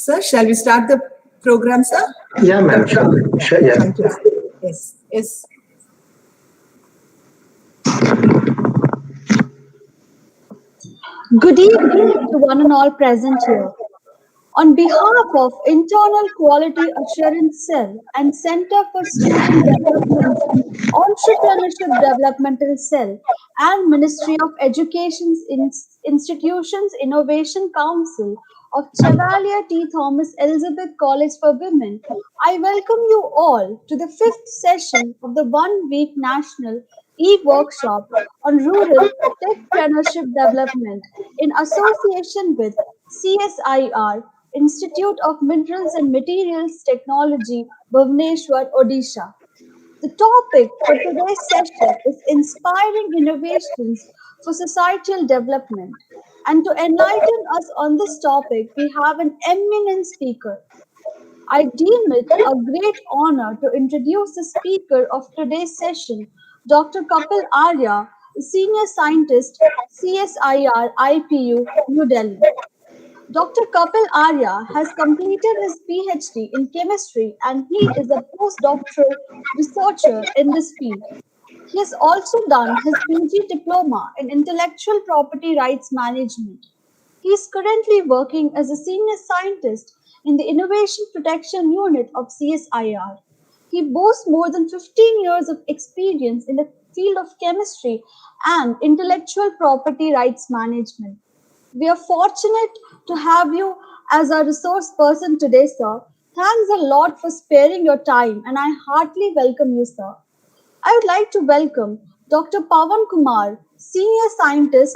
Sir, shall we start the program, sir? Yeah, ma'am. Sure, yeah. Thank you. Yes, yes. Good evening to one and all present here. On behalf of Internal Quality Assurance Cell and Center for Student Development's Entrepreneurship Developmental Cell and Ministry of Education's Institutions Innovation Council of Chevalier T. Thomas Elizabeth College for Women, I welcome you all to the fifth session of the one-week national e-workshop on rural techpreneurship development in association with CSIR, Institute of Minerals and Materials Technology, Bhubaneswar, Odisha. The topic for today's session is Inspiring Innovations for Societal Development. And to enlighten us on this topic, we have an eminent speaker. I deem it a great honor to introduce the speaker of today's session, Dr. Kapil Arya, a senior scientist, CSIR IPU, New Delhi. Dr. Kapil Arya has completed his PhD in chemistry and he is a postdoctoral researcher in this field. He has also done his PG diploma in intellectual property rights management. He is currently working as a senior scientist in the Innovation Protection Unit of CSIR. He boasts more than 15 years of experience in the field of chemistry and intellectual property rights management. We are fortunate to have you as our resource person today, sir. Thanks a lot for sparing your time, and I heartily welcome you, sir. I would like to welcome Dr. Pawan Kumar, Senior Scientist,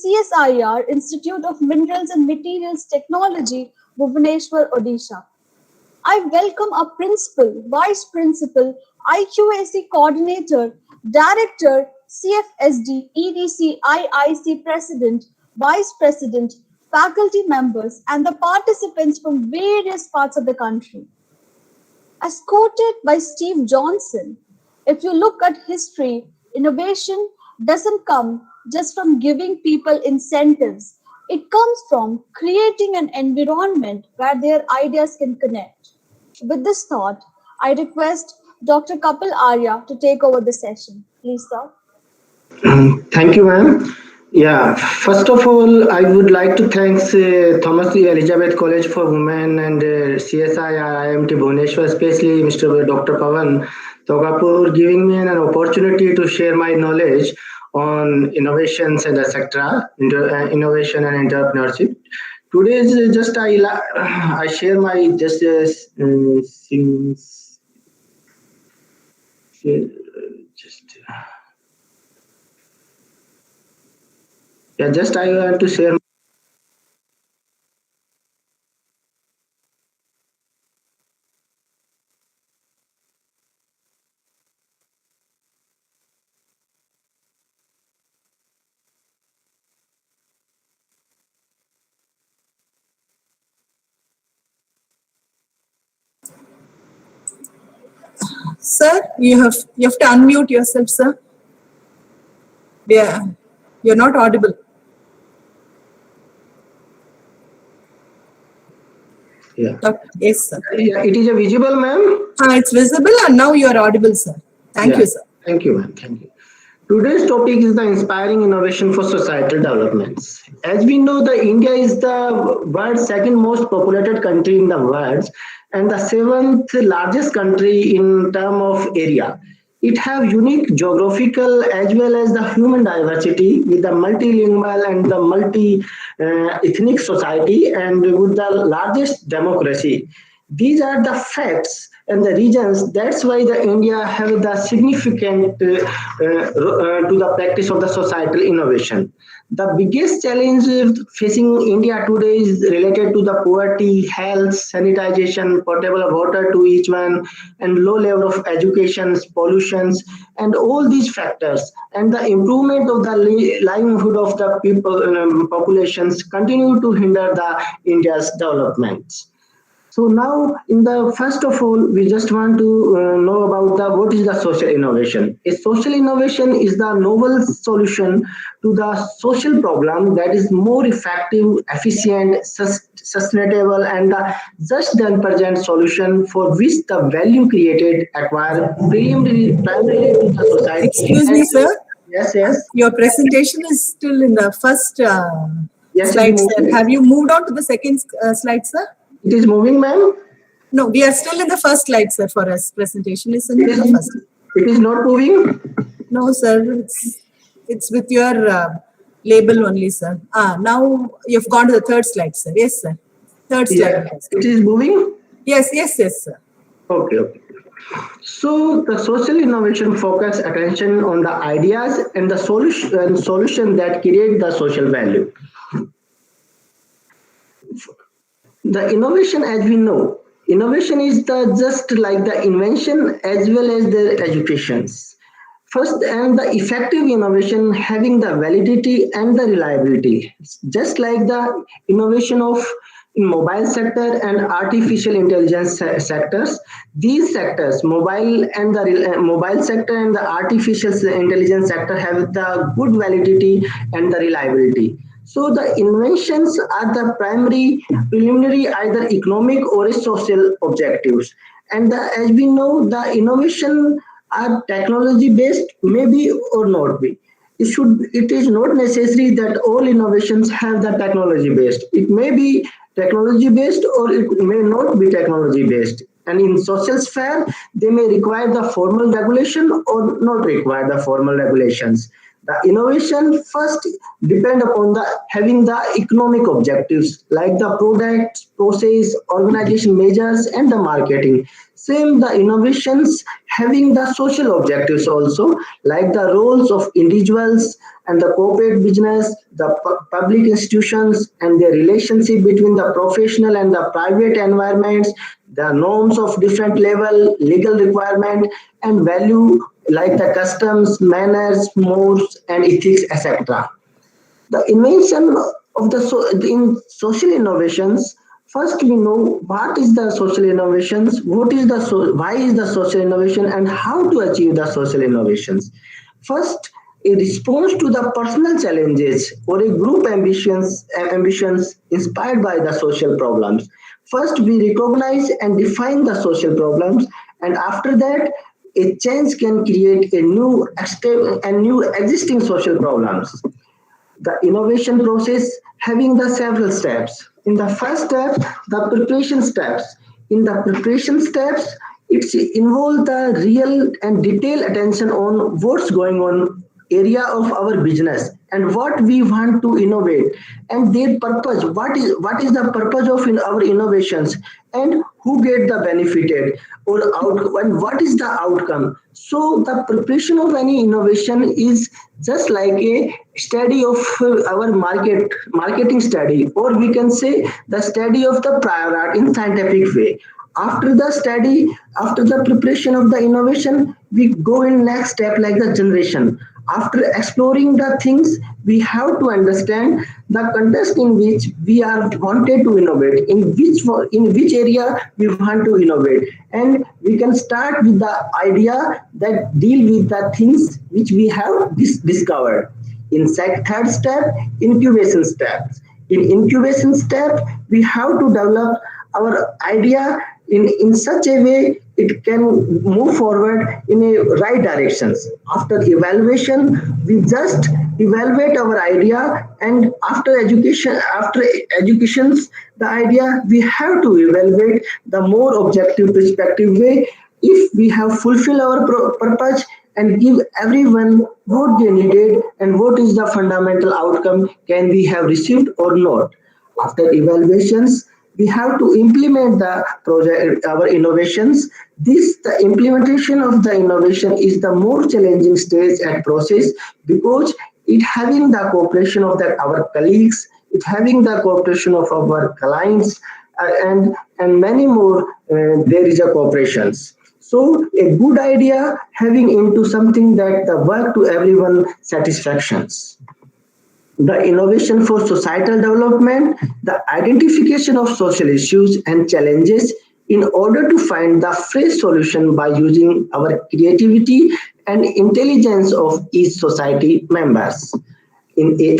CSIR, Institute of Minerals and Materials Technology, Bhubaneswar, Odisha. I welcome our Principal, Vice Principal, IQAC Coordinator, Director, CFSD, EDC, IIC President, Vice President, faculty members, and the participants from various parts of the country. As quoted by Steve Johnson, if you look at history, innovation doesn't come just from giving people incentives. It comes from creating an environment where their ideas can connect. With this thought, I request Dr. Kapil Arya to take over the session. Please, sir. Thank you, ma'am. Yeah, first of all, I would like to thank Thomas Elizabeth College for Women and CSIR-IMMT Bhubaneswar, especially Mr. Dr. Pawan Toga for giving me an opportunity to share my knowledge on innovations and etc. Innovation and entrepreneurship. Today is just I share my just I want to share. Sir, you have to unmute yourself, sir. Yeah, you're not audible. Yeah. Yes, sir. Yeah, it is a visible, ma'am. It's visible, and now you are audible, sir. Thank you, sir. Thank you, ma'am. Thank you. Today's topic is the inspiring innovation for societal developments. As we know, India is the world's second most populated country in the world and the seventh largest country in terms of area. It has unique geographical as well as the human diversity with the multilingual and the multi-ethnic society and with the largest democracy. These are the facts and the regions. That's why the India have the significant to the practice of the societal innovation. The biggest challenge facing India today is related to the poverty, health, sanitization, portable water to each one, and low level of education, pollutions, and all these factors. And the improvement of the livelihood of the people populations continue to hinder the India's development. So now, in the first of all, we just want to know about the what is the social innovation. A social innovation is the novel solution to the social problem that is more effective, efficient, sustainable, and the just than present solution for which the value created acquire primarily to the society. Excuse me, And sir. yes, yes, Your presentation is still in the first yes, it is slide, sir. moving. Have you moved on to the second slide, sir? It is moving, ma'am. No, we are still in the first slide, sir, for us. Presentation is in It the is. first. It is not moving. No, sir, it's with your label only, sir. Now you've gone to the third slide, sir. Yes, sir. Third slide. Yeah, it is moving. Yes, yes, yes, sir. Okay, okay. So the social innovation focus attention on the ideas and the solution that create the social value. The innovation, as we know, innovation is the just like the invention as well as the educations. First, and the effective innovation having the validity and the reliability, just like the innovation of in mobile sector and artificial intelligence sectors. These sectors, mobile sector and the artificial intelligence sector, have the good validity and the reliability. So the inventions are the primary, preliminary, either economic or social objectives. And as we know, the innovation are technology based, maybe or not be. It is not necessary that all innovations have the technology based. It may be technology based or it may not be technology based. And in social sphere, they may require the formal regulation or not require the formal regulations. The innovation first depend upon the having the economic objectives like the product, process, organization measures, and the marketing. Same the innovations having the social objectives also like the roles of individuals and the corporate business, the public institutions, and their relationship between the professional and the private environments, the norms of different level, legal requirement, and value like the customs, manners, modes, and ethics, etc. The invention of the in social innovations. First, we know what is the social innovations, what is the why is the social innovation, and how to achieve the social innovations. First, a response to the personal challenges or a group ambitions inspired by the social problems. First, we recognize and define the social problems, and after that, a change can create a new existing social problems. The innovation process having the several steps. In the first step, the preparation steps. In the preparation steps, it's involve the real and detailed attention on what's going on area of our business and what we want to innovate and their purpose. What is the purpose of our innovations and who get the benefited or out and what is the outcome. So the preparation of any innovation is just like a study of our marketing study, or we can say the study of the prior art in scientific way. After the study, after the preparation of the innovation, we go in next step like the generation. After exploring the things, we have to understand the context in which we are wanted to innovate, in which area we want to innovate, and we can start with the idea that deal with the things which we have discovered. In third step, incubation steps. In incubation step, we have to develop our idea in such a way it can move forward in a right directions. After evaluation, we just evaluate our idea, and after educations, the idea we have to evaluate the more objective perspective way if we have fulfilled our purpose and give everyone what they needed and what is the fundamental outcome can we have received or not. After evaluations, we have to implement the project, our innovations. The implementation of the innovation is the more challenging stage and process because it having the cooperation of our colleagues, it having the cooperation of our clients, and many more. There is a cooperations. So a good idea having into something that the work to everyone satisfactions. The innovation for societal development, the identification of social issues and challenges in order to find the fresh solution by using our creativity and intelligence of each society members.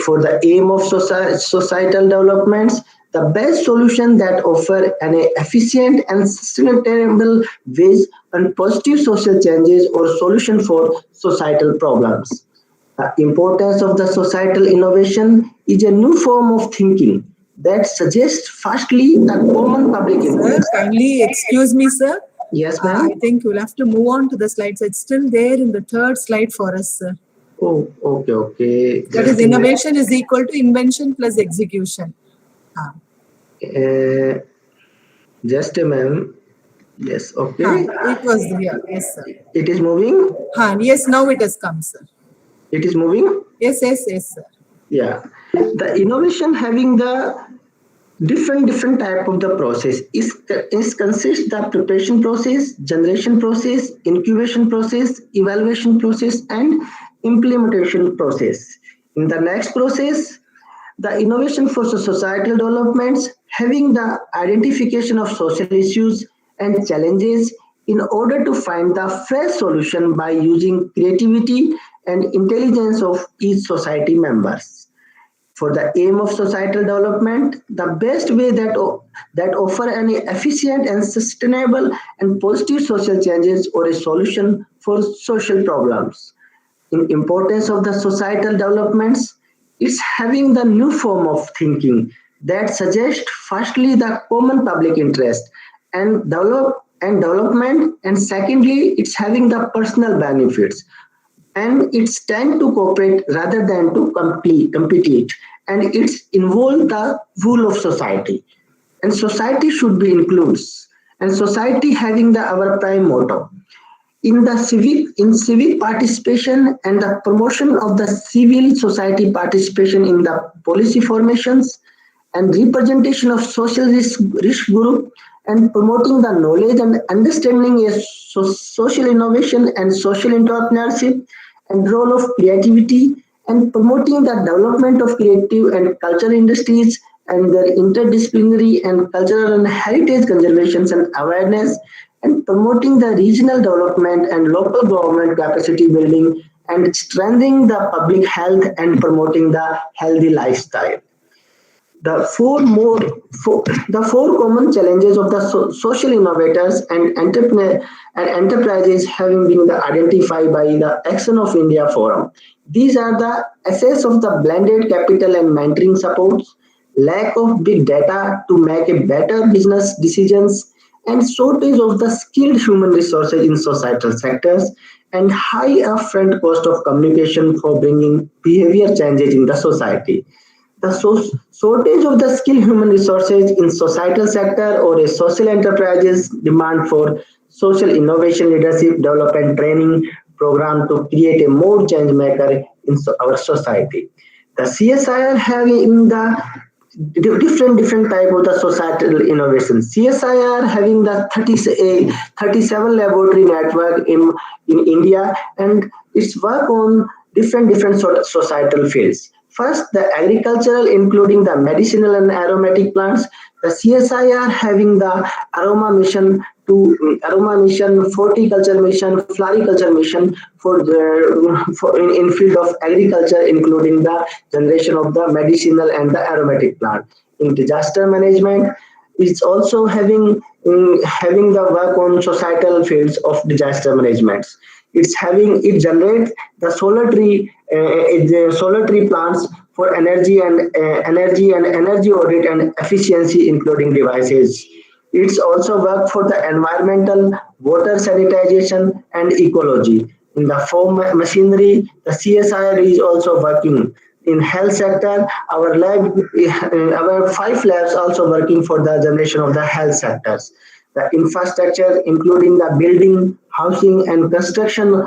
For the aim of societal developments, the best solution that offer an efficient and sustainable ways and positive social changes or solution for societal problems. The importance of the societal innovation is a new form of thinking that suggests firstly the common public Sir, interest. kindly excuse me, sir. Yes, I ma'am. think you'll have to move on to the slides. It's still there in the third slide for us, sir. Oh, okay, okay. That is, innovation is equal to invention plus execution. Ah. Uh, just a ma'am. Yes, okay. It was here. Yes, sir. It is moving. Yes, now it has come, sir. It is moving. Yes, sir. Yeah, the innovation having the different type of the process is consists the preparation process, generation process, incubation process, evaluation process, and implementation process. In the next process, the innovation for societal developments having the identification of social issues and challenges in order to find the fresh solution by using creativity and intelligence of each society members. For the aim of societal development, the best way that offer an efficient and sustainable and positive social changes or a solution for social problems. In importance of the societal developments, it's having the new form of thinking that suggests firstly the common public interest and development, and secondly it's having the personal benefits, and it's tend to cooperate rather than to compete, and it's involve the whole of society, and society should be includes, and society having the our prime motto in civic participation and the promotion of the civil society participation in the policy formations and representation of social risk group, and promoting the knowledge and understanding is social innovation and social entrepreneurship and role of creativity, and promoting the development of creative and cultural industries and their interdisciplinary and cultural and heritage conservations and awareness, and promoting the regional development and local government capacity building and strengthening the public health and promoting the healthy lifestyle. The four common challenges of the social innovators and entrepreneur and enterprises having been identified by the Action of India Forum. These are the assets of the blended capital and mentoring supports, lack of big data to make a better business decisions, and shortage of the skilled human resources in societal sectors, and high upfront cost of communication for bringing behavior changes in the society. The shortage of the skilled human resources in societal sector or a social enterprises demand for social innovation leadership development training program to create a more change maker in our society. The CSIR having the different type of the societal innovation. CSIR having the 37 laboratory network in India, and its work on different societal fields. First, the agricultural, including the medicinal and aromatic plants. The CSIR having the aroma mission, horticulture mission, floriculture mission in field of agriculture, including the generation of the medicinal and the aromatic plant. In disaster management, it's also having the work on societal fields of disaster management. It generates the solar tree plants for energy audit and efficiency, including devices. It's also work for the environmental, water sanitization, and ecology. In the farm machinery, the CSIR is also working. In health sector, our 5 labs also working for the generation of the health sectors. The infrastructure, including the building, housing, and construction,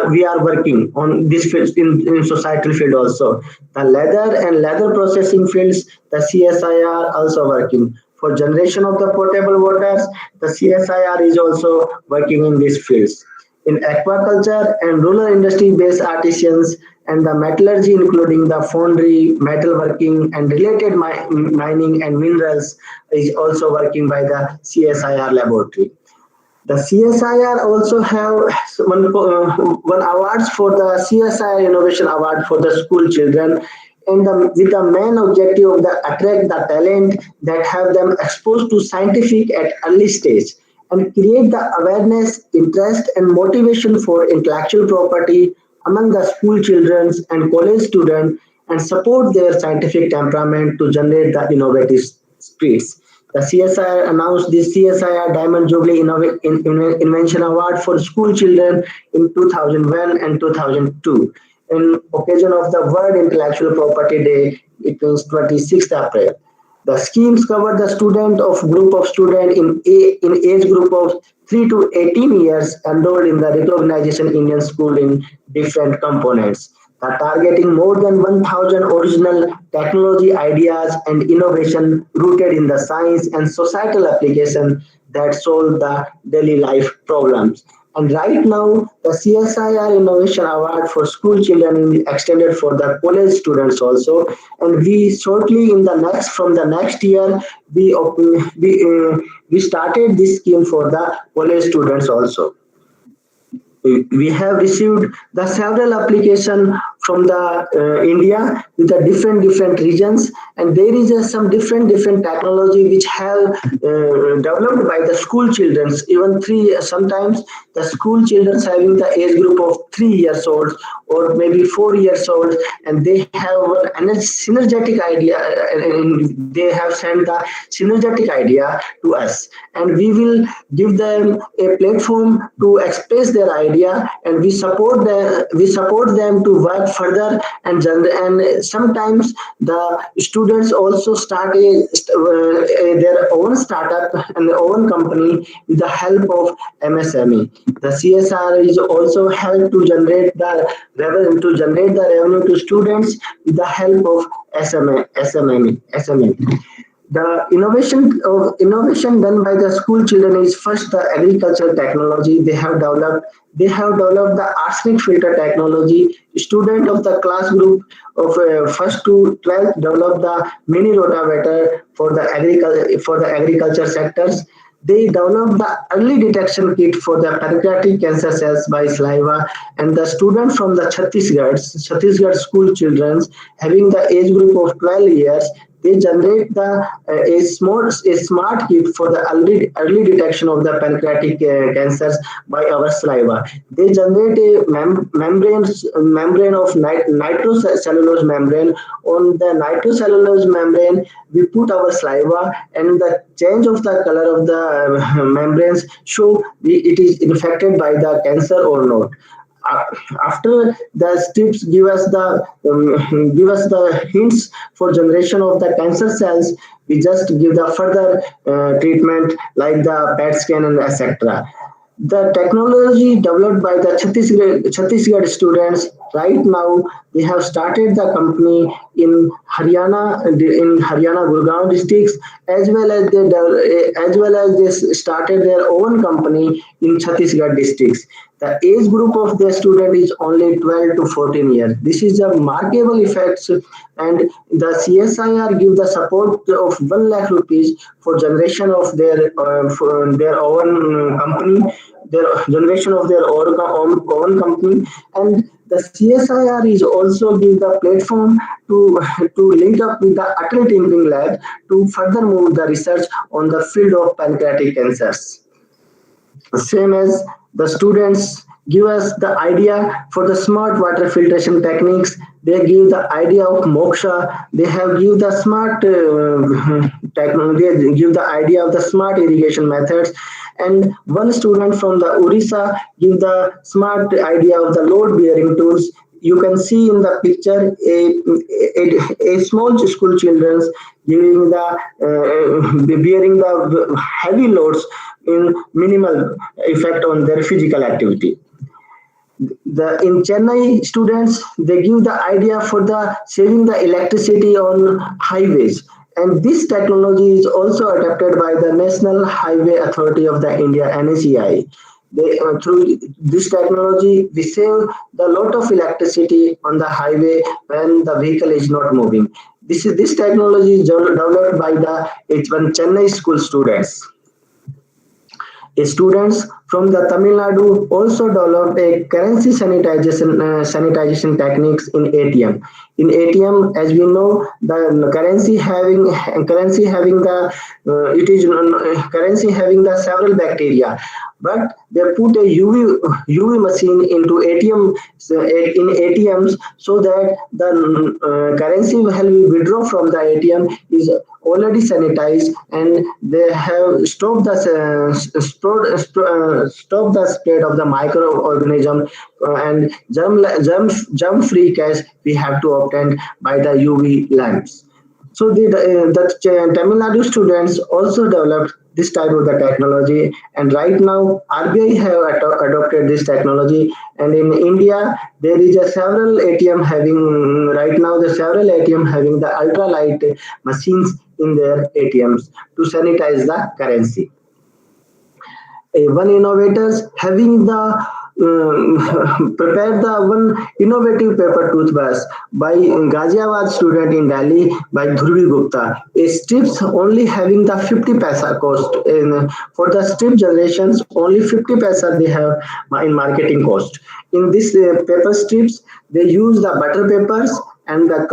we are working on this field in societal field also. The leather and leather processing fields, the CSIR also working. For generation of the potable waters, the CSIR is also working in these fields. In aquaculture and rural industry based artisans, and the metallurgy, including the foundry, metalworking, and related mining and minerals, is also working by the CSIR laboratory. The CSIR also have one awards for the CSIR Innovation Award for the school children, and with the main objective of the attract the talent that have them exposed to scientific at early stage and create the awareness, interest, and motivation for intellectual property among the school children and college students and support their scientific temperament to generate the innovative spirits. The CSIR announced the CSIR Diamond Jubilee Invention Award for school children in 2001 and 2002 in occasion of the World Intellectual Property Day. It means 26th April. The schemes cover the student of group of students in age group of 3 to 18 years enrolled in the recognition Indian school in different components. Targeting more than 1,000 original technology ideas and innovation rooted in the science and societal application that solve the daily life problems. And right now, the CSIR Innovation Award for school children is extended for the college students also. And we shortly in the next from the next year we started this scheme for the college students also. We have received the several application from the India with the different regions, and there is some different technology which have developed by the school children. Even three sometimes the school children having the age group of 3 years old or maybe 4 years old, and they have a synergetic idea, and they have sent the synergetic idea to us, and we will give them a platform to express their idea, and we support them to work further, and sometimes the students also start their own startup and their own company with the help of MSME. The CSR is also help to generate the revenue to students with the help of SME. The innovation done by the school children is first the agricultural technology. They have developed the arsenic filter technology. Student of the class group of first to 12th developed the mini rotavator for the agriculture sectors. They developed the early detection kit for the pancreatic cancer cells by saliva, and the student from the Chhattisgarh school children having the age group of 12 years, they generate a smart kit for the early detection of the pancreatic cancers by our saliva. They generate a membrane of nitrocellulose membrane. On the nitrocellulose membrane, we put our saliva, and the change of the color of the membranes show it is infected by the cancer or not. After the strips give us the hints for generation of the cancer cells, we just give the further treatment like the PET scan and etc. The technology developed by the Chhattisgarh students right now, they have started the company in Haryana Gurgaon districts, as well as they started their own company in Chhattisgarh districts. The age group of the student is only 12 to 14 years. This is a remarkable effect, and the CSIR give the support of 1 lakh rupees for generation of their own company, their generation of their own company, and the CSIR is also give the platform to link up with the Atal Tinkering Lab to further move the research on the field of pancreatic cancers. Same as the students give us the idea for the smart water filtration techniques. They give the idea of moksha. They have give the smart technology. They give the idea of the smart irrigation methods. And one student from the Orissa give the smart idea of the load bearing tools. You can see in the picture a small school children giving bearing the heavy loads in minimal effect on their physical activity. In Chennai, students they give the idea for the saving the electricity on highways, and this technology is also adopted by the National Highway Authority of the India (NHAI). through this technology, we save the lot of electricity on the highway when the vehicle is not moving. This technology is developed by the H1 Chennai school students. Students from the Tamil Nadu also developed a currency sanitization techniques in ATM. In ATM, as we know, the currency having the currency having the several bacteria, but they put a UV machine into ATM in ATMs so that the currency when we withdraw from the ATM is already sanitized, and they have stopped the stop the spread of the microorganism and germ free cash we have to obtain by the UV lamps. So the Tamil Nadu students also developed this type of the technology, and right now RBI have adopted this technology. And in India, there is a several ATM having right now the several ATM having the ultralight machines in their ATMs to sanitize the currency. One innovators having the prepared the one innovative paper toothbrush by Ghaziabad student in Delhi by Dhruvi Gupta. A strips only having the 50 paisa cost. For the strip generations, only 50 paisa they have in marketing cost. In this paper strips, they use the butter papers and the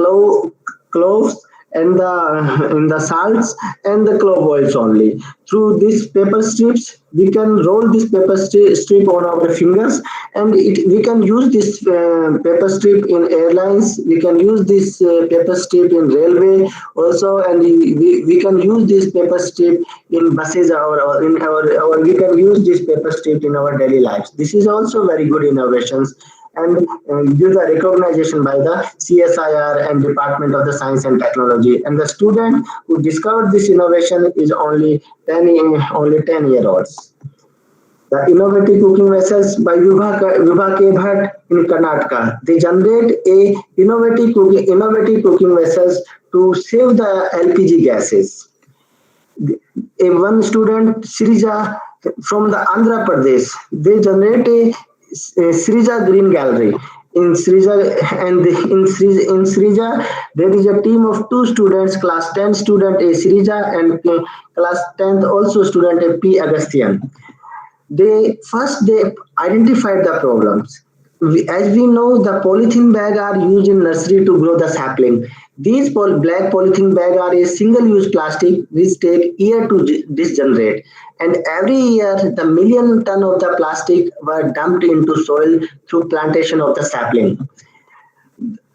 cloves and the salts and the clove oils only. Through these paper strips, we can roll this paper strip on our fingers, and we can use this paper strip in airlines. We can use this paper strip in railway also, and we can use this paper strip in buses or in our we can use this paper strip in our daily lives. This is also very good innovations, and due the recognition by the CSIR and Department of the Science and Technology. And the student who discovered this innovation is only 10-year-olds. The innovative cooking vessels by Vibha K. Bhatt in Karnataka. They generate a innovative cooking vessels to save the LPG gases. One student, Srija from the Andhra Pradesh, they generate a Srija Green Gallery. In Srija, there is a team of two students, class 10 student A Srija and class 10th also student A P Agasthian. They identified the problems. As we know, the polythene bag are used in nursery to grow the sapling. These black polythene bag are a single-use plastic which take year to degenerate. And every year, the million ton of the plastic were dumped into soil through plantation of the sapling.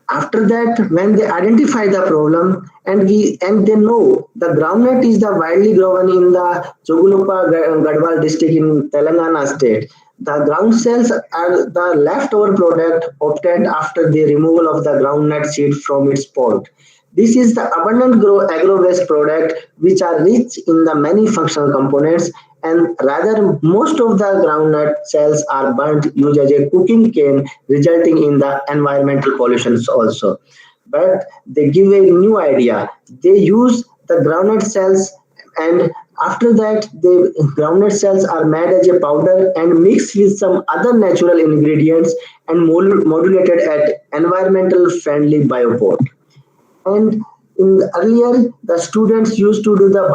After that, when they identify the problem and they know the groundnut is the widely grown in the Jogulupa Gadwal district in Telangana state, the ground cells are the leftover product obtained after the removal of the groundnut seed from its pod. This is the abundant agro-waste product which are rich in the many functional components, and rather most of the groundnut cells are burnt used as a cooking cane, resulting in the environmental pollutions also. But they give a new idea. They use the groundnut cells, and after that the groundnut cells are made as a powder and mixed with some other natural ingredients and modulated at environmental friendly bioport. And earlier, the students used to do the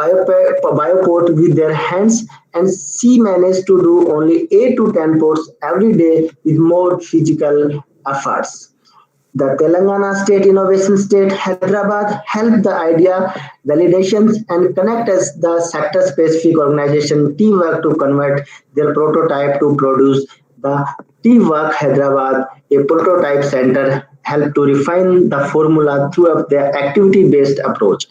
bioport with their hands, and she managed to do only 8 to 10 ports every day with more physical efforts. The Telangana State Innovation State Hyderabad helped the idea validations and connect as the sector-specific organization teamwork to convert their prototype to produce the Teamwork Hyderabad, a prototype center, helped to refine the formula through their activity-based approach.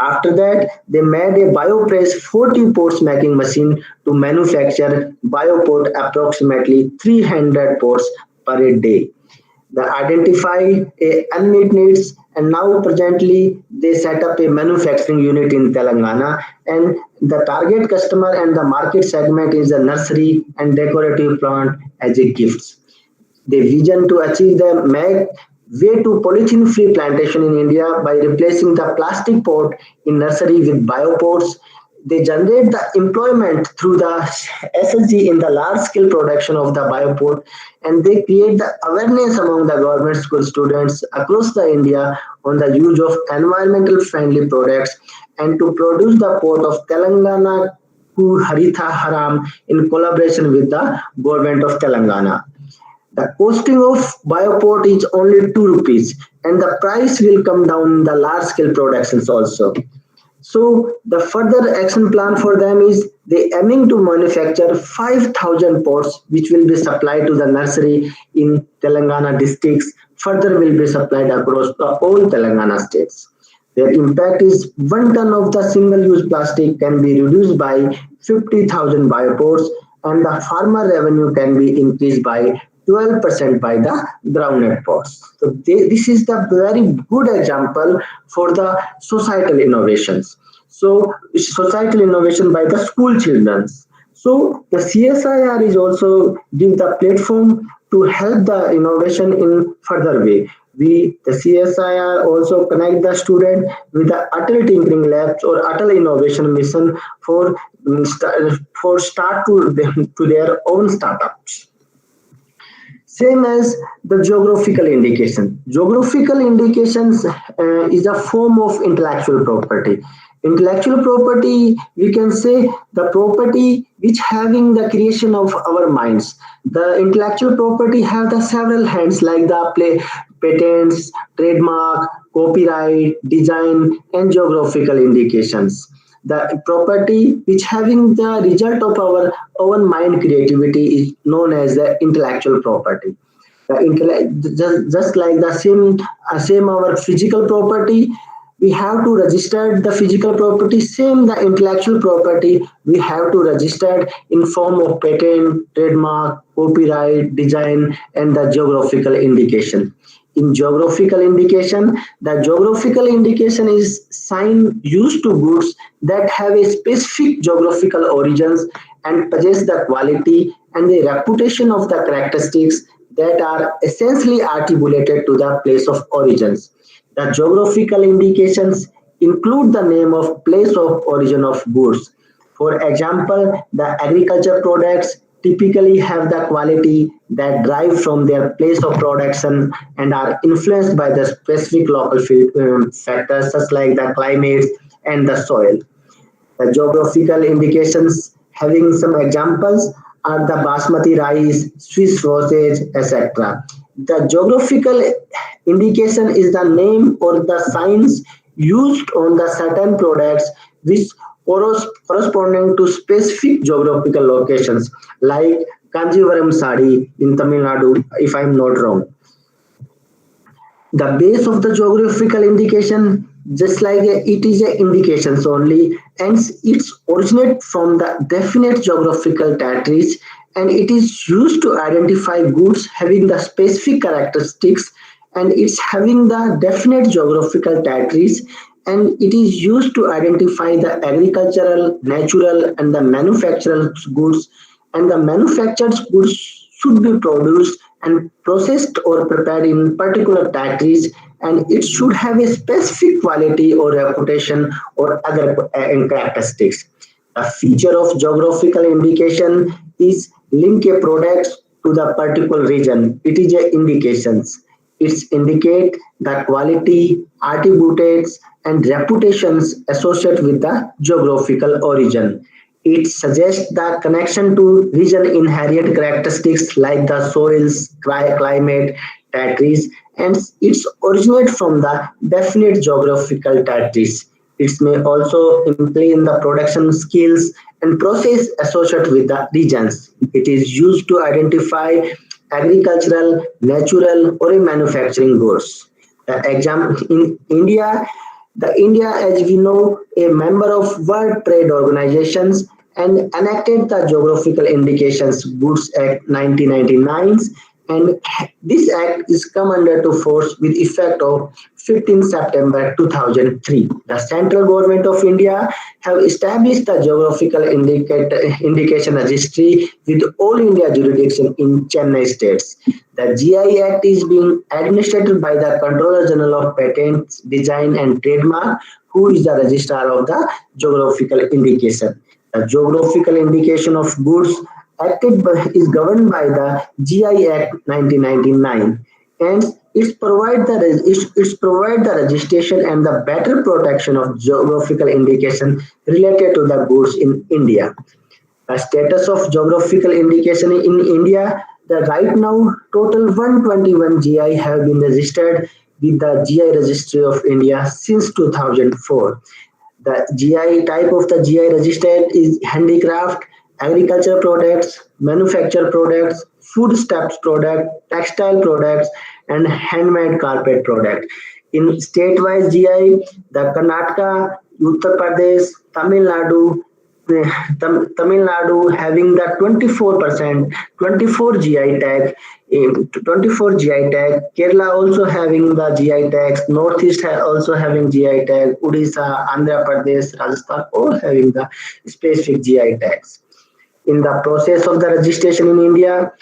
After that, they made a BioPress 40 ports making machine to manufacture BioPort approximately 300 ports per day. They identify a unmet needs, and now presently they set up a manufacturing unit in Telangana, and the target customer and the market segment is the nursery and decorative plant as a gifts. The vision to achieve the make way to polythene free plantation in India by replacing the plastic pot in nursery with biopots. they generate the employment through the SSG in the large scale production of the bioport, and they create the awareness among the government school students across the India on the use of environmental friendly products and to produce the port of Telangana to Haritha Haram in collaboration with the government of Telangana. The costing of bioport is only 2 rupees and the price will come down in the large scale productions also. So the further action plan for them is they aiming to manufacture 5,000 pots which will be supplied to the nursery in Telangana districts, further will be supplied across the all Telangana states. Their impact is 1 ton of the single-use plastic can be reduced by 50,000 biopods and the farmer revenue can be increased by 12% by the groundnut pots. So this is the very good example for the societal innovations. So societal innovation by the school children. So the CSIR is also give the platform to help the innovation in further way. The CSIR also connect the student with the Atal Tinkering Labs or Atal Innovation Mission for start to their own startups. Same as the geographical indication. Geographical indications is a form of intellectual property. Intellectual property, we can say the property which having the creation of our minds. The intellectual property have the several hands like the patents, trademark, copyright, design, and geographical indications. The property which having the result of our own mind creativity is known as the intellectual property. The just like the same our physical property, we have to register the physical property. Same the intellectual property we have to register in form of patent, trademark, copyright, design, and the geographical indication. In geographical indication, the geographical indication is sign used to goods that have a specific geographical origins and possess the quality and the reputation of the characteristics that are essentially attributed to the place of origins. The geographical indications include the name of place of origin of goods. For example, the agriculture products typically have the quality that derive from their place of production and are influenced by the specific local factors such like the climate and the soil. The geographical indications having some examples are the basmati rice, Swiss sausage, etc. The geographical indication is the name or the signs used on the certain products which corresponding to specific geographical locations like Kanjivaram sari in Tamil Nadu, if I am not wrong. The base of the geographical indication, just like it is a indications only, and it's originate from the definite geographical territories, and it is used to identify goods having the specific characteristics, and it's having the definite geographical territories, and it is used to identify the agricultural, natural, and the manufactured goods, and the manufactured goods should be produced and processed or prepared in particular territories, and it should have a specific quality or reputation or other characteristics. A feature of geographical indication is link a product to the particular region. It is a indications. It indicate the quality, attributes, and reputations associated with the geographical origin. It suggests the connection to region inherent characteristics like the soils, climate, territories, and it's originate from the definite geographical territories. It may also imply in the production skills and process associated with the regions. It is used to identify agricultural, natural, or manufacturing goods. The example in India, as we know, a member of World Trade Organizations and enacted the Geographical Indications Goods Act 1999. and this act is come under to force with effect of 15 September 2003. The central government of India have established the geographical indication registry with all India jurisdiction in Chennai states. The GI Act is being administered by the Controller General of Patents, Design and Trademark, who is the registrar of the geographical indication. The geographical indication of goods is governed by the GI Act 1999, and it's provide the registration and the better protection of geographical indication related to the goods in India. The status of geographical indication in India, the right now total 121 GI have been registered with the GI Registry of India since 2004. The GI type of the GI registered is handicraft, agriculture products, manufactured products, foodstuffs product, textile products, and handmade carpet product. In state-wise GI, the Karnataka, Uttar Pradesh, Tamil Nadu, Tamil Nadu having the 24%, 24 GI tag, 24 GI tag. Kerala also having the GI tags. Northeast also having GI tag. Odisha, Andhra Pradesh, Rajasthan all having the specific GI tags. In the process of the registration in India,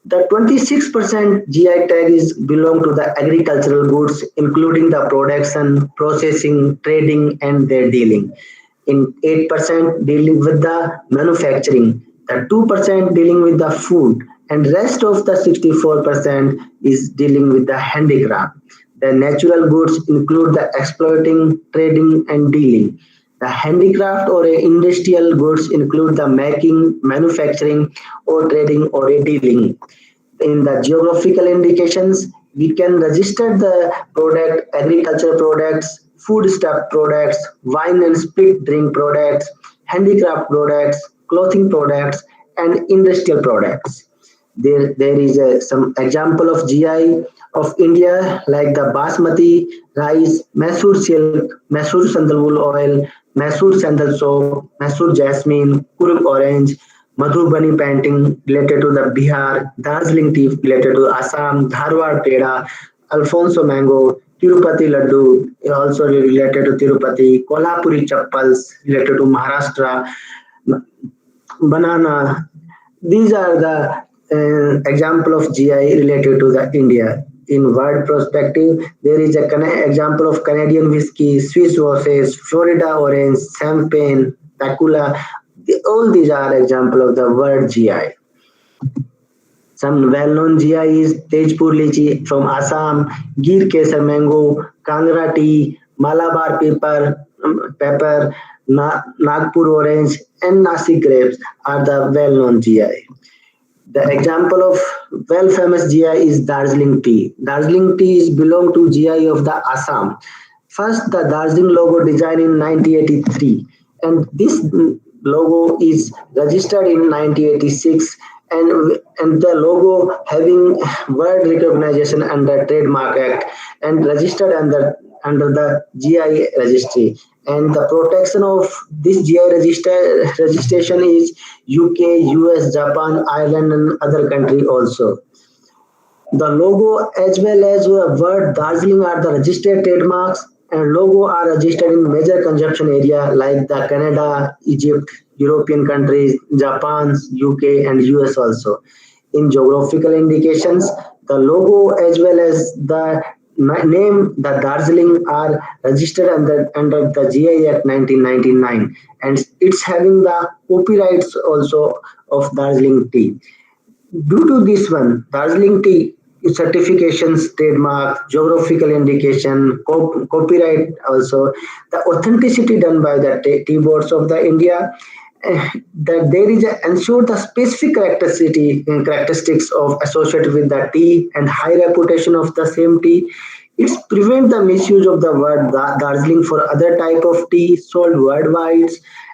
the 26% GI tag is belong to the agricultural goods, including the production, processing, trading, and their dealing. In 8% dealing with the manufacturing, the 2% dealing with the food, and rest of the 64% is dealing with the handicraft. The natural goods include the exploiting, trading, and dealing. The handicraft or a industrial goods include the making, manufacturing, or trading or a dealing. In the geographical indications, we can register the product, agricultural products, foodstuff products, wine and spirit drink products, handicraft products, clothing products, and industrial products. There is some example of GI of India like the basmati rice, Mysore silk, Mysore sandalwood oil, Mysore sandal soap, Mysore jasmine, Kuruk orange, Madhubani painting related to the Bihar, Darjeeling tea related to Assam, Dharwad peda, Alfonso mango, Tirupati laddu also related to Tirupati, Kolhapuri chappals related to Maharashtra, banana. These are the example of GI related to the India. In world perspective, there is a example of Canadian whiskey, Swiss roses, Florida orange, champagne, Takula. All these are example of the world GI. Some well-known GI is Tejpur lychee from Assam, Gir Kesar mango, Kangra tea, Malabar pepper, Nagpur orange, and Nasik grapes are the well-known GI. The example of well famous GI is Darjeeling tea. Darjeeling tea is belong to GI of the Assam. First, the Darjeeling logo design in 1983, and this logo is registered in 1986, and the logo having world recognition under Trademark Act and registered under the GI registry. And the protection of this GI registration is UK, US, Japan, Ireland, and other country also. The logo as well as word Darjeeling are the registered trademarks, and logo are registered in major consumption area like the Canada, Egypt, European countries, Japan, UK, and US also. In geographical indications, the logo as well as the name, the Darjeeling are registered under the GI Act 1999, and it's having the copyrights also of Darjeeling tea. Due to this one, Darjeeling tea certifications, trademark, geographical indication, copyright also, the authenticity done by the tea boards of the India, that there is a ensure the specific characteristics of associated with the tea and high reputation of the same tea. It's prevent the misuse of the word Darjeeling for other type of tea sold worldwide,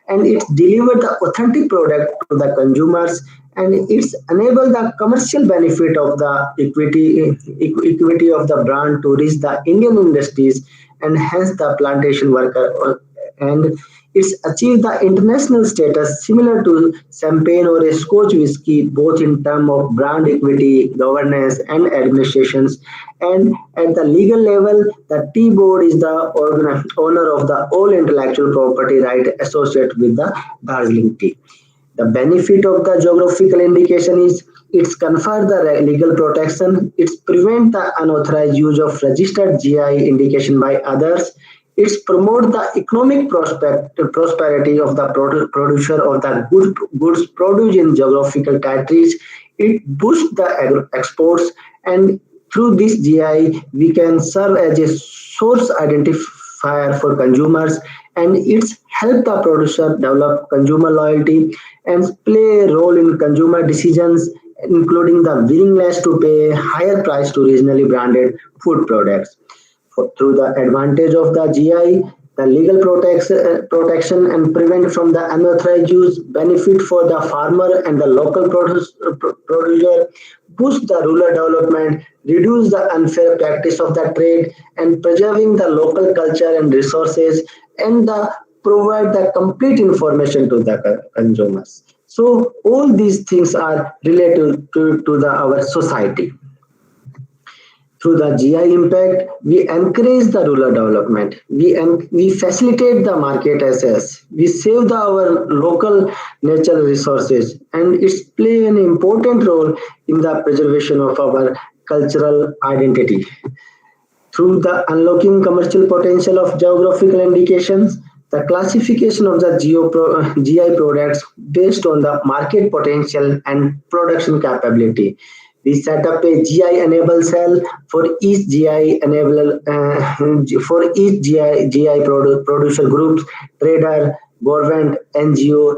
and it's deliver the authentic product to the consumers, and it's enable the commercial benefit of the equity of the brand to reach the Indian industries and hence the plantation worker, and It's achieved the international status similar to champagne or a Scotch whiskey, both in terms of brand equity, governance, and administrations. And at the legal level, the Tea Board is the owner of the all intellectual property right associated with the Darjeeling tea. The benefit of the geographical indication is it's confer the legal protection, it's prevent the unauthorized use of registered GI indication by others, it's promote the economic prosperity of the producer of the goods produced in geographical territories, it boosts the exports, and through this GI we can serve as a source identifier for consumers, and it's help the producer develop consumer loyalty and play a role in consumer decisions, including the willingness to pay higher price to regionally branded food products. Through the advantage of the GI, the legal protection and prevent from the unauthorized use, benefit for the farmer and the local producer, boost the rural development, reduce the unfair practice of the trade, and preserving the local culture and resources, and the provide the complete information to the consumers. So all these things are related to our society. Through the GI impact, we encourage the rural development. We facilitate the market access. We save our local natural resources, and it's play an important role in the preservation of our cultural identity. Through the unlocking commercial potential of geographical indications, the classification of the GI products based on the market potential and production capability. We set up a GI enable cell for each GI enable for each GI producer groups, trader, government, NGO,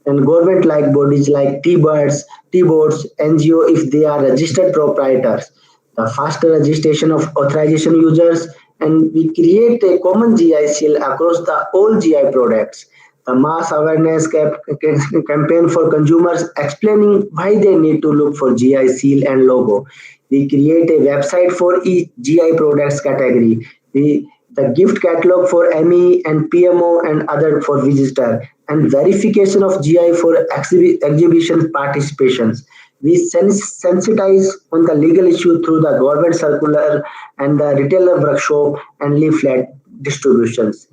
and government like bodies like T boards, NGO if they are registered proprietors. The faster registration of authorization users, and we create a common GI seal across the all GI products. The mass awareness campaign for consumers explaining why they need to look for GI seal and logo. We create a website for each GI products category. The gift catalog for ME and PMO and other for visitor, and verification of GI for exhibition participations. We sensitize on the legal issue through the government circular and the retailer workshop and leaflet distributions.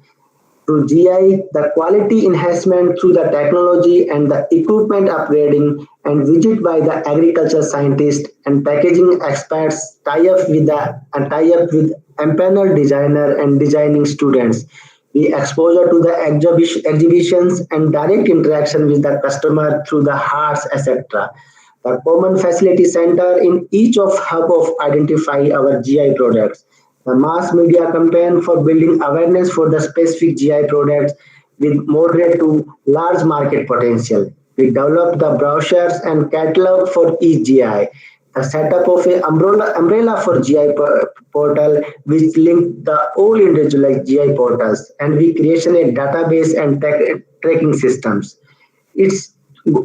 Through GI, the quality enhancement through the technology and the equipment upgrading, and visit by the agriculture scientists and packaging experts tie up with empanel designer and designing students. The exposure to the exhibitions and direct interaction with the customer through the hearts, etc. The common facility center in each of hub of identify our GI products. The mass media campaign for building awareness for the specific GI products with moderate to large market potential. We developed the brochures and catalog for each GI. The setup of an umbrella for GI portal which link the all individual GI portals, and we creation a database and tracking systems. It's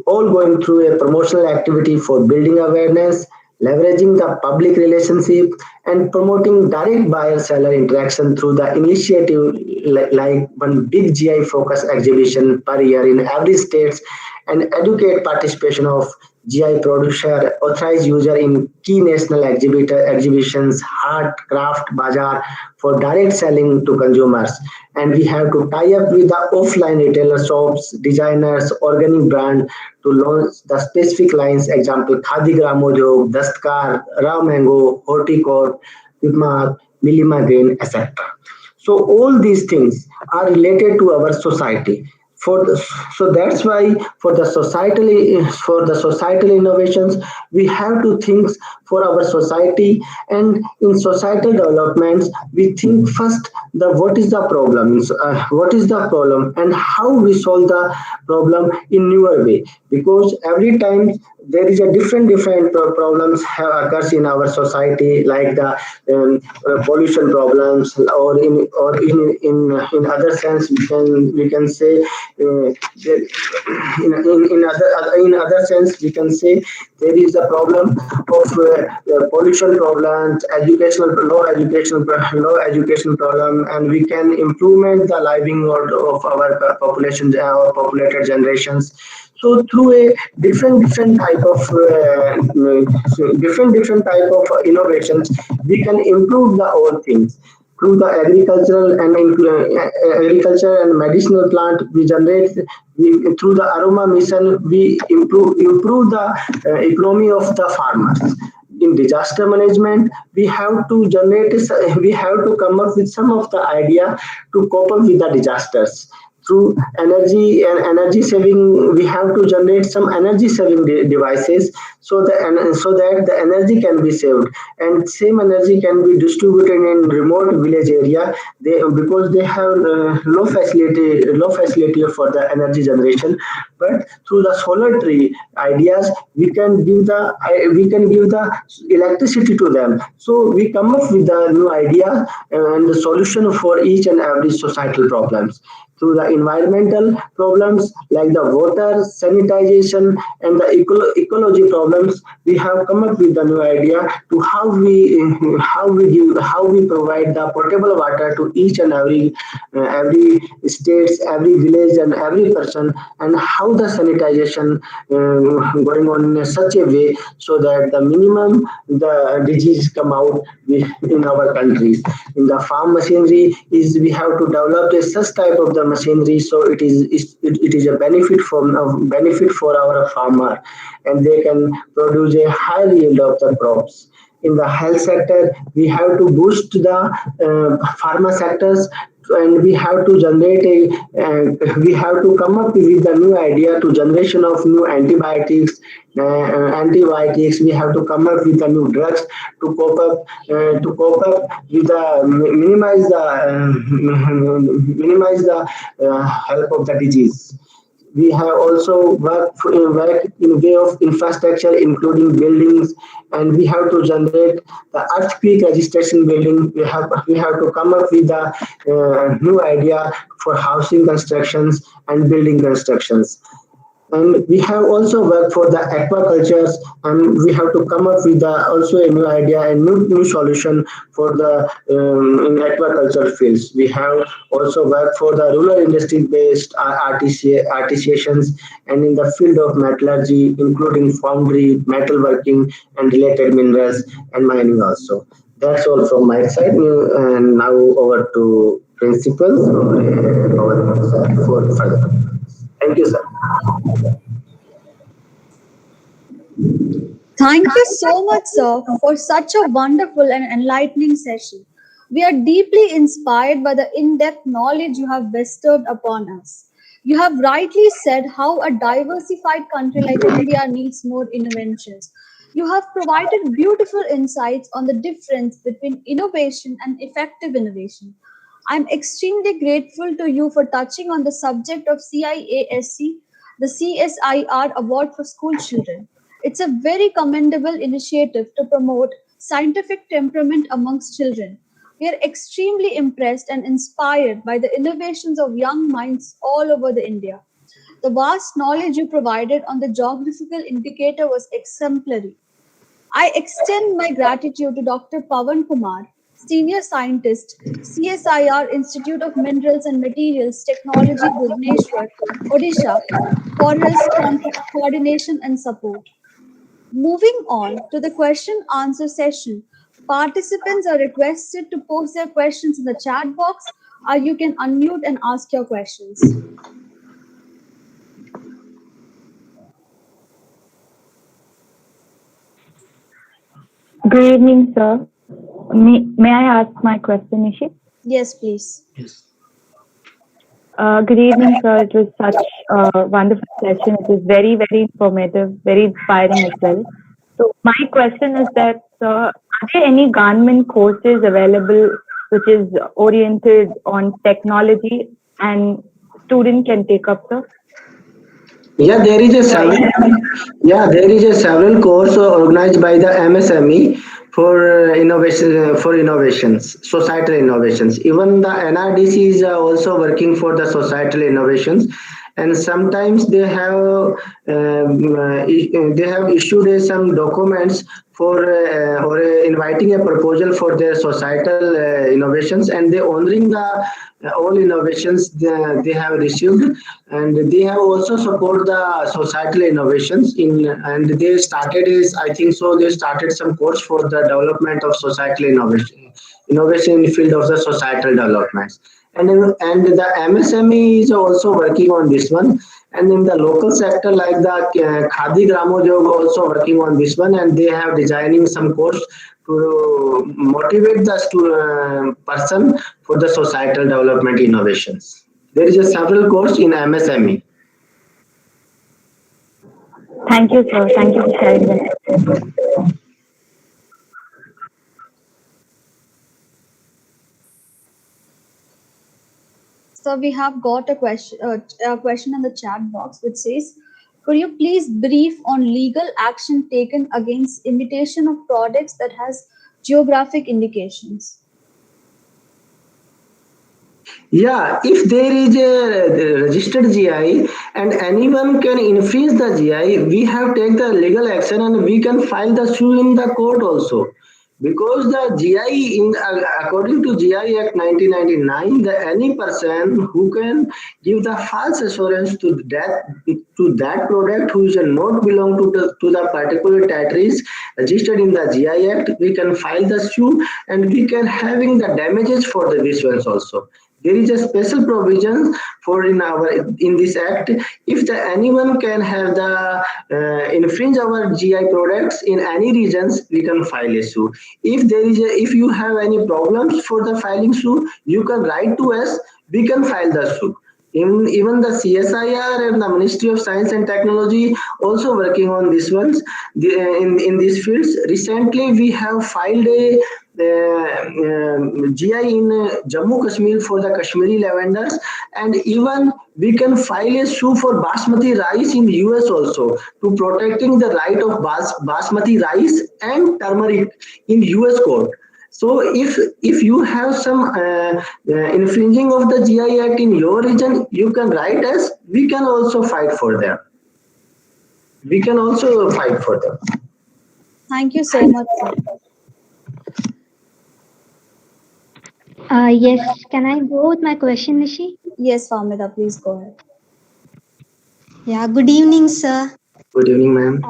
all going through a promotional activity for building awareness, leveraging the public relationship, and promoting direct buyer-seller interaction through the initiative like one big GI focus exhibition per year in every state, and educate participation of GI producer, authorized user in key national exhibitions, art, craft, bazaar for direct selling to consumers. And we have to tie up with the offline retailer shops, designers, organic brand to launch the specific lines, example, Khadi Gramojog, Dastkar, Raw Mango, Horticorp, Pipmark, Millima Grain, etc. So all these things are related to our society. So that's why for the societal innovations we have to think for our society, and in societal developments we think first the what is the problem and how we solve the problem in newer way, because every time there is a different problems occurs in our society, like the pollution problems, or in other sense we can say in other sense, we can say there is a problem of pollution problems, low education problem, and we can improvement the livelihood of our population, our populated generations. So through a different type of different type of innovations, we can improve the whole things. Through the agriculture and medicinal plant, we generate, through the aroma mission, we improve the economy of the farmers. In disaster management, we have to we have to come up with some of the idea to cope up with the disasters. Through energy saving, we have to generate some energy saving devices, so that the energy can be saved, and same energy can be distributed in remote village area, because they have low facility for the energy generation. But through the solar tree ideas, we can give the electricity to them. So we come up with the new idea and the solution for each and every societal problems. Through the environmental problems like the water, sanitization, and the ecology problems, we have come up with the new idea to how we provide the potable water to each and every states, every village, and every person, and how the sanitization going on in such a way so that the minimum the disease come out in our countries. In the farm machinery, is we have to develop a such type of the machinery, so it is a benefit for our farmer, and they can produce a high yield of the crops. In the health sector, we have to boost the pharma sectors, and we have to come up with a new idea to generation of new antibiotics. We have to come up with the new drugs to cope up with the minimize the help of the disease. We have also work in way of infrastructure, including buildings, and we have to generate the earthquake registration building. We have to come up with the new idea for housing constructions and building constructions. And we have also worked for the aquacultures, and we have to come up with also a new idea and new solution for the in aquaculture fields. We have also worked for the rural industry based artisans, and in the field of metallurgy, including foundry, metalworking, and related minerals and mining also. That's all from my side. And now over to principal for further. Thank you, sir. Thank you so much, sir, for such a wonderful and enlightening session. We are deeply inspired by the in depth knowledge you have bestowed upon us. You have rightly said how a diversified country like India needs more innovations. You have provided beautiful insights on the difference between innovation and effective innovation. I'm extremely grateful to you for touching on the subject of CIASC, the CSIR Award for School Children. It's a very commendable initiative to promote scientific temperament amongst children. We are extremely impressed and inspired by the innovations of young minds all over the India. The vast knowledge you provided on the geographical indicator was exemplary. I extend my gratitude to Dr. Pawan Kumar, Senior Scientist, CSIR Institute of Minerals and Materials Technology, Bhubaneswar, Odisha, for his coordination and support. Moving on to the question answer session, participants are requested to post their questions in the chat box, or you can unmute and ask your questions. Good evening, sir. May I ask my question, Nishi? Yes, please. Good evening, sir. It was such a wonderful session. It was very, very informative, very inspiring as well. So my question is that, are there any government courses available which is oriented on technology and student can take up, sir? Yeah, there is a several course organized by the MSME for innovations, societal innovations. Even the NRDC is also working for the societal innovations, and sometimes they have issued some documents for or inviting a proposal for their societal innovations, and they honoring the all innovations they have received, and they have also support the societal innovations in, and they started is, I think so, they started some course for the development of societal innovation in the field of the societal developments. And the MSME is also working on this one, and in the local sector like the Khadi Gramojog also working on this one, and they have designing some course to motivate the person for the societal development innovations. There is a several course in MSME. Thank you, sir. Thank you for sharing that. So we have got a question in the chat box which says, could you please brief on legal action taken against imitation of products that has geographic indications? Yeah, if there is a registered GI and anyone can infringe the GI, we have take the legal action and we can file the suit in the court also. Because the GI, according to GI Act 1999, the any person who can give the false assurance to that product who is not belong to the particular territories registered in the GI Act, we can file the suit and we can having the damages for the visuals also. There is a special provision for in this act. If anyone can have the infringe our GI products in any regions, we can file a suit. If you have any problems for the filing suit, you can write to us. We can file the suit. Even the CSIR and the Ministry of Science and Technology also working on these ones in these fields. Recently, we have filed a GI in Jammu Kashmir for the Kashmiri lavenders, and even we can file a suit for basmati rice in US also to protecting the right of basmati rice and turmeric in US court. So if you have some infringing of the GI Act in your region, you can write us. We can also fight for them. We can also fight for them. Thank you so much, sir. Yes, can I go with my question, Nishi? Yes, Famida, please go ahead. Yeah, good evening, sir. Good evening, ma'am.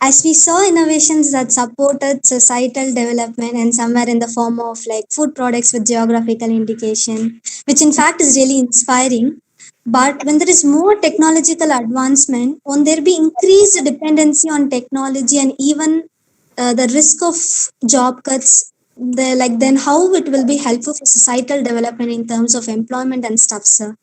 As we saw innovations that supported societal development and somewhere in the form of like food products with geographical indication, which in fact is really inspiring. But when there is more technological advancement, won't there be increased dependency on technology and even the risk of job cuts? Then how it will be helpful for societal development in terms of employment and stuff, sir?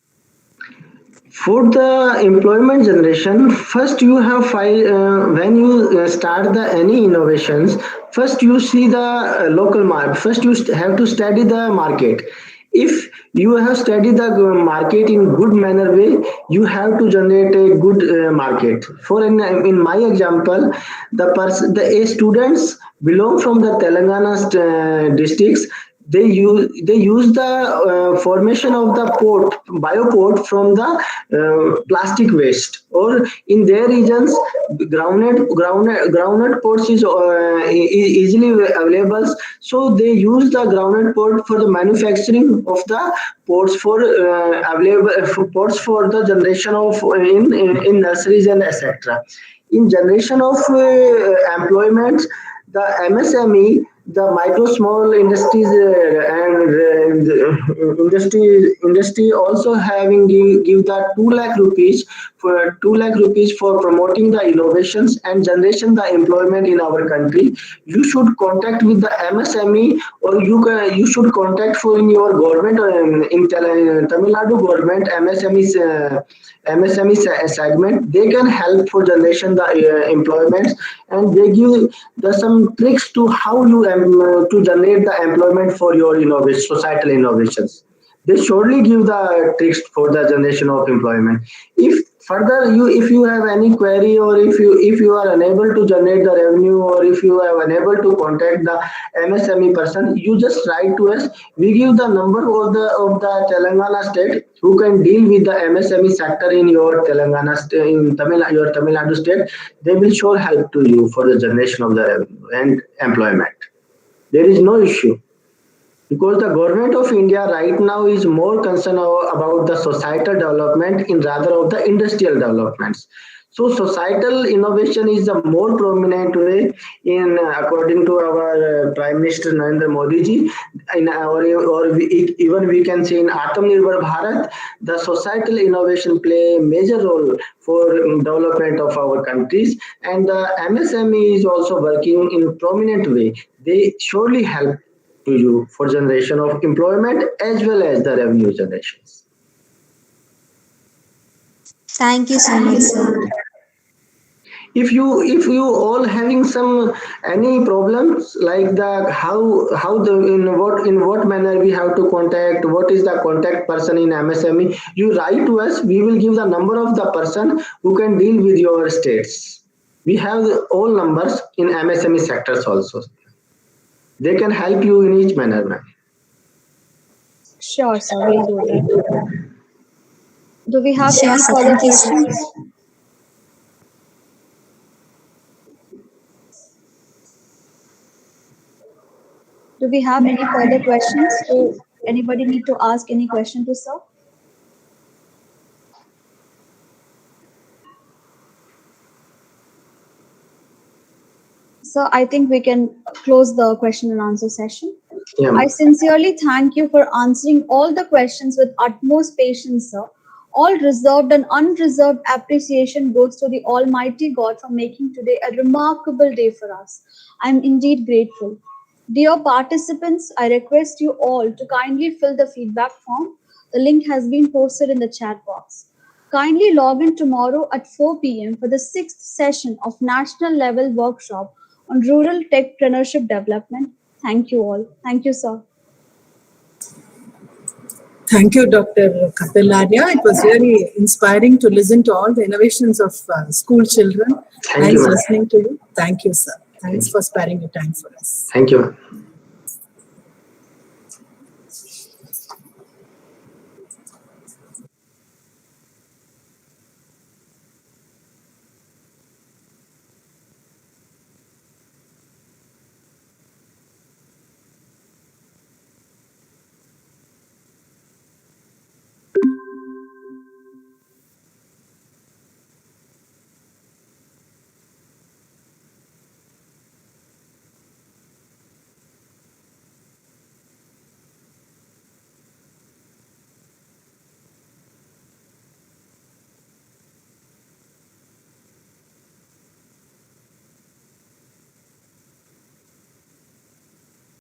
For the employment generation, first you have when you start the any innovations, first you see the local market. First you have to study the market. If you have studied the market in good manner way, you have to generate a good market. For in my example, the students belong from the Telangana districts. They use the formation of the bioport from the plastic waste, or in their regions groundnut ports is easily available, so they use the groundnut port for the manufacturing of the ports for available for ports for the generation of in nurseries and etc. In generation of employment, the MSME, the micro small industries and industry also having give that 2 lakh rupees for 2 lakh rupees for promoting the innovations and generation the employment in our country. You should contact with the MSME, or you should contact for in your government in Tamil Nadu government MSME segment. They can help for generation the employments, and they give some tricks to how you to generate the employment for your societal innovations. They surely give the tricks for the generation of employment. If Further, if you have any query, or if you are unable to generate the revenue, or if you are unable to contact the MSME person, you just write to us. We give the number of the Telangana state who can deal with the MSME sector in your Telangana state, in your Tamil Nadu state. They will sure help to you for the generation of the revenue and employment. There is no issue. Because the government of India right now is more concerned about the societal development in rather of the industrial developments. So societal innovation is the more prominent way in according to our Prime Minister Narendra Modi ji, even we can say in Atmanirbhar Bharat, the societal innovation play a major role for development of our countries, and the MSME is also working in prominent way. They surely help to you for generation of employment as well as the revenue generations. Thank you so much, sir. If you all having some any problems like the how the in what manner we have to contact, what is the contact person in MSME, you write to us. We will give the number of the person who can deal with your states. We have all numbers in MSME sectors also. They can help you in each manner, ma'am. Sure, sir, we'll do that. Do we have Sure, any sir. further Thank you, sir. questions? Do we have any further questions? Do anybody need to ask any question to sir? So I think we can close the question and answer session. Yeah, I ma'am. sincerely thank you for answering all the questions with utmost patience, sir. All reserved and unreserved appreciation goes to the Almighty God for making today a remarkable day for us. I am indeed grateful. Dear participants, I request you all to kindly fill the feedback form. The link has been posted in the chat box. Kindly log in tomorrow at 4 p.m. for the 6th session of National Level Workshop on Rural Techpreneurship Development. Thank you all. Thank you, sir. Thank you, Dr. Kapilarya. It was really inspiring to listen to all the innovations of school children. Thank you, Nice ma'am. listening to you. Thank you, sir. Thanks for sparing your time for us. Thank you, ma'am.